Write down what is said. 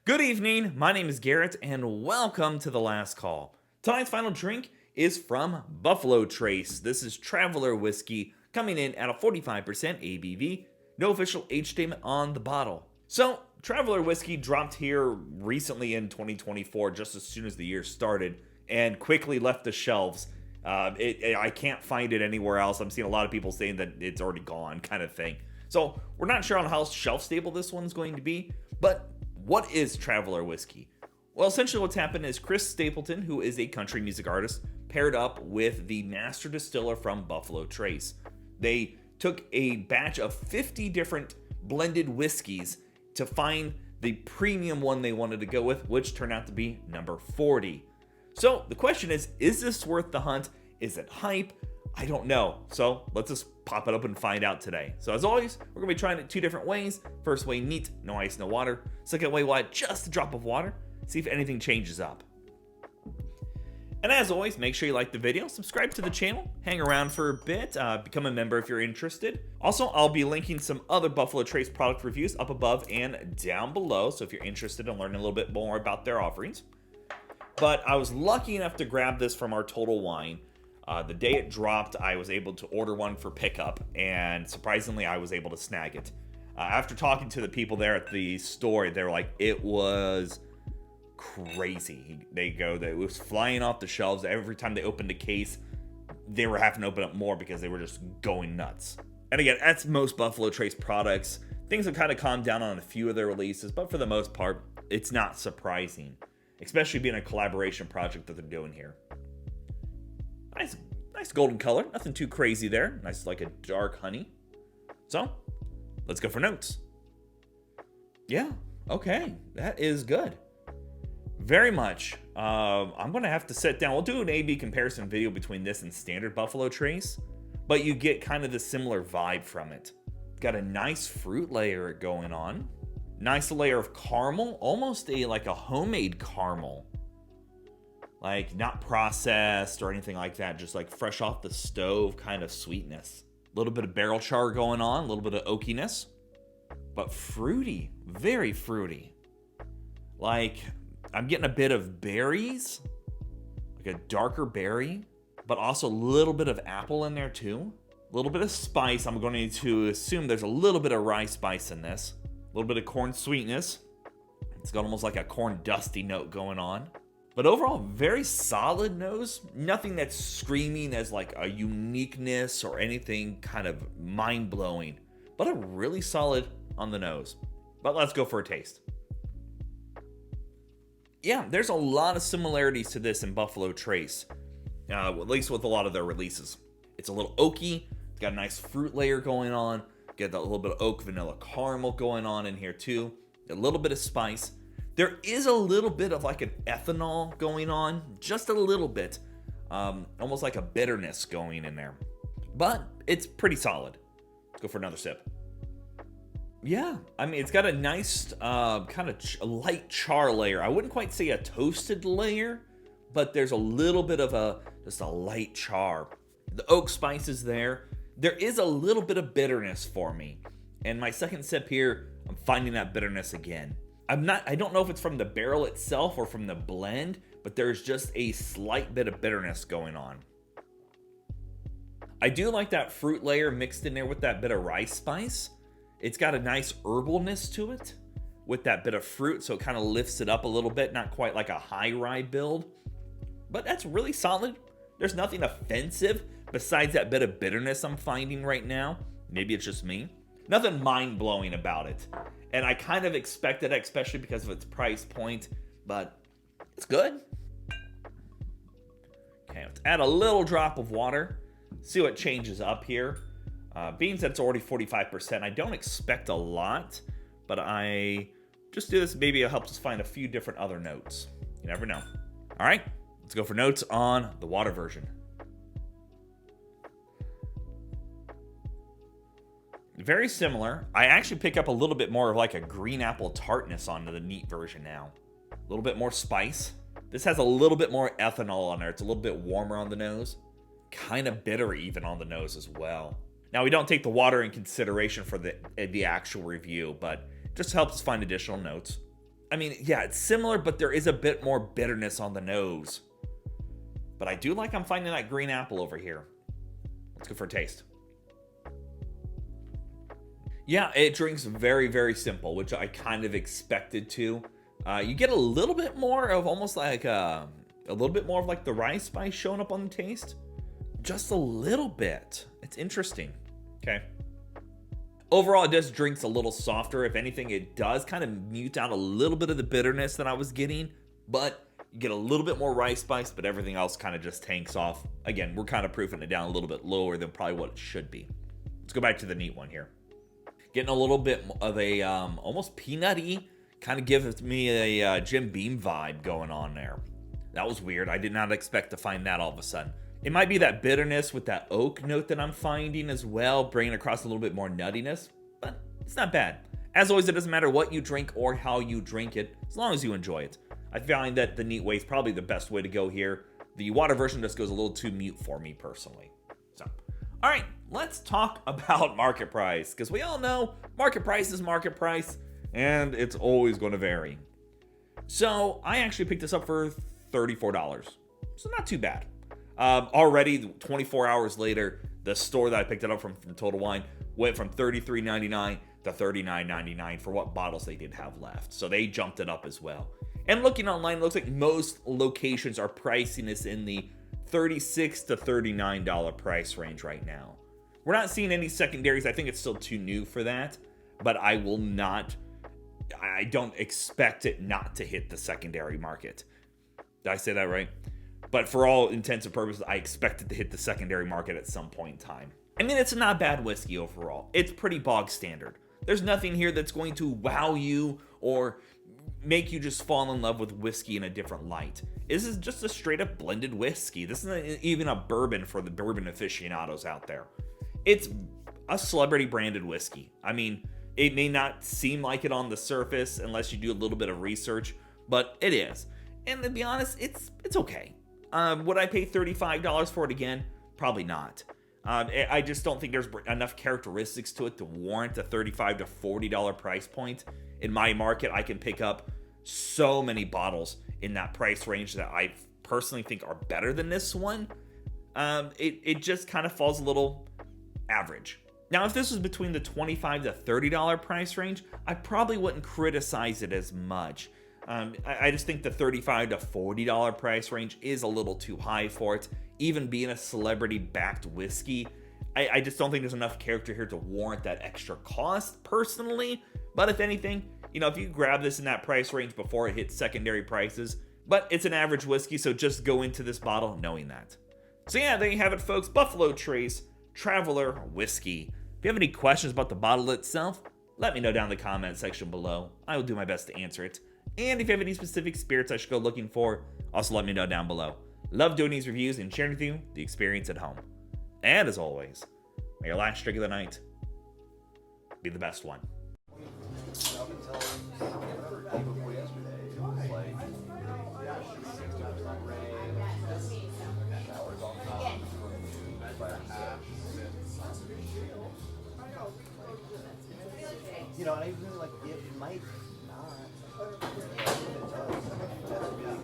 Good evening, my name is Garrett, and welcome to The Last Call. Tonight's final drink is from Buffalo Trace. This is Traveler Whiskey, coming in at a 45% ABV. No official age statement on the bottle. So, Traveler Whiskey dropped here recently in 2024, just as soon as the year started, and quickly left the shelves. I can't find it anywhere else. I'm seeing a lot of people saying that it's already gone, kind of thing. So, we're not sure on how shelf stable this one's going to be, but what is Traveler Whiskey? Well, essentially what's happened is Chris Stapleton, who is a country music artist, paired up with the master distiller from Buffalo Trace. They took a batch of 50 different blended whiskeys to find the premium one they wanted to go with, which turned out to be number 40. So the question is this worth the hunt? Is it hype? I don't know. So let's just pop it up and find out today. So as always, we're going to be trying it two different ways. First way, neat, no ice, no water. Second way, we'll add just a drop of water. See if anything changes up. And as always, make sure you like the video, subscribe to the channel, hang around for a bit, become a member if you're interested. Also, I'll be linking some other Buffalo Trace product reviews up above and down below. So if you're interested in learning a little bit more about their offerings. But I was lucky enough to grab this from our Total Wine. The day it dropped, I was able to order one for pickup, and surprisingly, I was able to snag it. After talking to the people there at the store, they were like, it was crazy. It was flying off the shelves. Every time they opened a case, they were having to open up more because they were just going nuts. And again, that's most Buffalo Trace products. Things have kind of calmed down on a few of their releases, but for the most part, it's not surprising, especially being a collaboration project that they're doing here. Nice golden color. Nothing too crazy there. Nice like a dark honey. So, let's go for notes. Yeah, okay. That is good. Very much. I'm going to have to sit down. We'll do an A-B comparison video between this and standard Buffalo Trace, but you get kind of the similar vibe from it. Got a nice fruit layer going on. Nice layer of caramel. Almost like a homemade caramel. Like, not processed or anything like that. Just like fresh off the stove kind of sweetness. A little bit of barrel char going on. A little bit of oakiness. But fruity. Very fruity. Like, I'm getting a bit of berries. Like a darker berry. But also a little bit of apple in there too. A little bit of spice. I'm going to assume there's a little bit of rye spice in this. A little bit of corn sweetness. It's got almost like a corn dusty note going on. But overall, very solid nose. Nothing that's screaming as like a uniqueness or anything kind of mind-blowing. But a really solid on the nose. But let's go for a taste. Yeah, there's a lot of similarities to this in Buffalo Trace. At least with a lot of their releases. It's a little oaky. It's got a nice fruit layer going on. Got that little bit of oak vanilla caramel going on in here too. A little bit of spice. There is a little bit of like an ethanol going on, just a little bit, almost like a bitterness going in there, but it's pretty solid. Let's go for another sip. Yeah, I mean, it's got a nice kind of light char layer. I wouldn't quite say a toasted layer, but there's a little bit of just a light char. The oak spice is there. There is a little bit of bitterness for me, and my second sip here, I'm finding that bitterness again. I don't know if it's from the barrel itself or from the blend, but there's just a slight bit of bitterness going on. I do like that fruit layer mixed in there with that bit of rice spice. It's got a nice herbalness to it with that bit of fruit, so it kind of lifts it up a little bit, not quite like a high rye build, but that's really solid. There's nothing offensive besides that bit of bitterness I'm finding right now. Maybe it's just me. Nothing mind-blowing about it. And I kind of expected it, especially because of its price point, but it's good. Okay, let's add a little drop of water. See what changes up here. Being that it's already 45%, I don't expect a lot, but I just do this. Maybe it helps us find a few different other notes. You never know. All right, let's go for notes on the water version. Very similar. I actually pick up a little bit more of like a green apple tartness onto the neat version now. A little bit more spice. This has a little bit more ethanol on there. It's a little bit warmer on the nose. Kind of bitter even on the nose as well. Now, we don't take the water in consideration for the actual review, but it just helps us find additional notes. I mean, yeah, it's similar, but there is a bit more bitterness on the nose. But I do like I'm finding that green apple over here. Let's go for a taste. Yeah, it drinks very, very simple, which I kind of expected to. You get a little bit more of almost like a little bit more of like the rice spice showing up on the taste. Just a little bit. It's interesting. Okay. Overall, it does drinks a little softer. If anything, it does kind of mute out a little bit of the bitterness that I was getting, but you get a little bit more rice spice, but everything else kind of just tanks off. Again, we're kind of proofing it down a little bit lower than probably what it should be. Let's go back to the neat one here. Getting a little bit of a almost peanutty, kind of gives me a Jim Beam vibe going on there. That was weird. I did not expect to find that all of a sudden. It might be that bitterness with that oak note that I'm finding as well, bringing across a little bit more nuttiness, but it's not bad. As always, it doesn't matter what you drink or how you drink it, as long as you enjoy it. I find that the neat way is probably the best way to go here. The water version just goes a little too mute for me personally. So, all right, let's talk about market price, because we all know market price is market price, and it's always going to vary. So I actually picked this up for $34, so not too bad. Already 24 hours later, the store that I picked it up from Total Wine went from $33.99 to $39.99 for what bottles they did have left. So they jumped it up as well. And looking online, it looks like most locations are pricing this in the $36 to $39 price range right now. We're not seeing any secondaries. I think it's still too new for that, but I don't expect it not to hit the secondary market. Did I say that right? But for all intents and purposes, I expect it to hit the secondary market at some point in time. I mean, it's not bad whiskey overall. It's pretty bog standard. There's nothing here that's going to wow you or make you just fall in love with whiskey in a different light. This is just a straight up blended whiskey. This isn't even a bourbon for the bourbon aficionados out there. It's a celebrity branded whiskey. I mean, it may not seem like it on the surface unless you do a little bit of research, but it is. And to be honest, it's okay. Would I pay $35 for it again? Probably not. I just don't think there's enough characteristics to it to warrant a $35 to $40 price point. In my market, I can pick up so many bottles in that price range that I personally think are better than this one. It just kind of falls a little average. Now, if this was between the $25 to $30 price range, I probably wouldn't criticize it as much. I just think the $35 to $40 price range is a little too high for it. Even being a celebrity-backed whiskey, I just don't think there's enough character here to warrant that extra cost, personally. But if anything, if you grab this in that price range before it hits secondary prices, but it's an average whiskey, so just go into this bottle knowing that. So yeah, there you have it, folks. Buffalo Trace Traveler Whiskey. If you have any questions about the bottle itself, let me know down in the comment section below. I will do my best to answer it. And if you have any specific spirits I should go looking for, also let me know down below. Love doing these reviews and sharing with you the experience at home. And as always, may your last drink of the night be the best one. I really like it might